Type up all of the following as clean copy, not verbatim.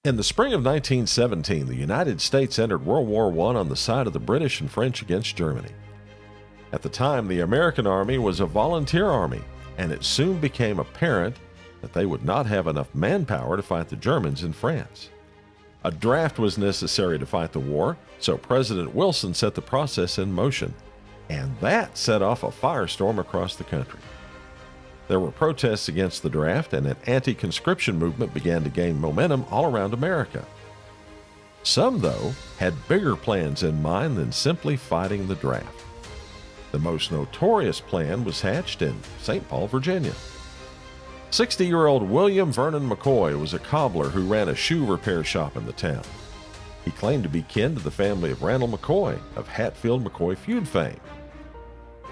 In the spring of 1917, the United States entered World War I on the side of the British and French against Germany. At the time, the American Army was a volunteer army, and it soon became apparent that they would not have enough manpower to fight the Germans in France. A draft was necessary to fight the war, so President Wilson set the process in motion, and that set off a firestorm across the country. There were protests against the draft, and an anti-conscription movement began to gain momentum all around America. Some, though, had bigger plans in mind than simply fighting the draft. The most notorious plan was hatched in St. Paul, Virginia. 60-year-old William Vernon McCoy was a cobbler who ran a shoe repair shop in the town. He claimed to be kin to the family of Randall McCoy of Hatfield-McCoy feud fame.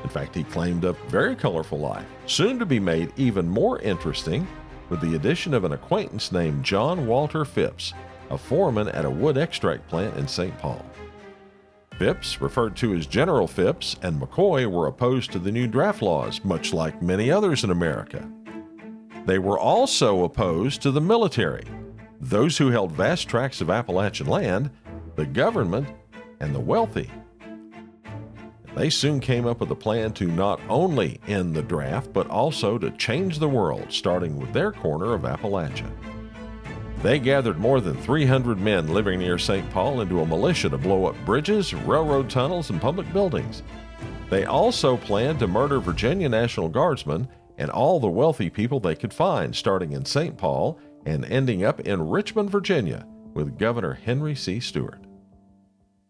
In fact, he claimed a very colorful life, soon to be made even more interesting with the addition of an acquaintance named John Walter Phipps, a foreman at a wood extract plant in St. Paul. Phipps, referred to as General Phipps, and McCoy were opposed to the new draft laws, much like many others in America. They were also opposed to the military, those who held vast tracts of Appalachian land, the government, and the wealthy. They soon came up with a plan to not only end the draft, but also to change the world, starting with their corner of Appalachia. They gathered more than 300 men living near St. Paul into a militia to blow up bridges, railroad tunnels, and public buildings. They also planned to murder Virginia National Guardsmen and all the wealthy people they could find, starting in St. Paul and ending up in Richmond, Virginia, with Governor Henry C. Stuart.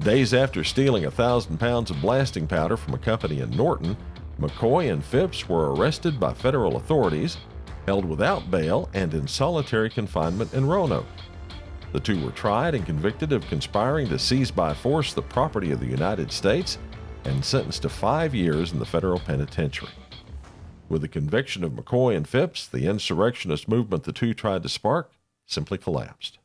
Days after stealing 1,000 pounds of blasting powder from a company in Norton, McCoy and Phipps were arrested by federal authorities, held without bail, and in solitary confinement in Roanoke. The two were tried and convicted of conspiring to seize by force the property of the United States and sentenced to 5 years in the federal penitentiary. With the conviction of McCoy and Phipps, the insurrectionist movement the two tried to spark simply collapsed.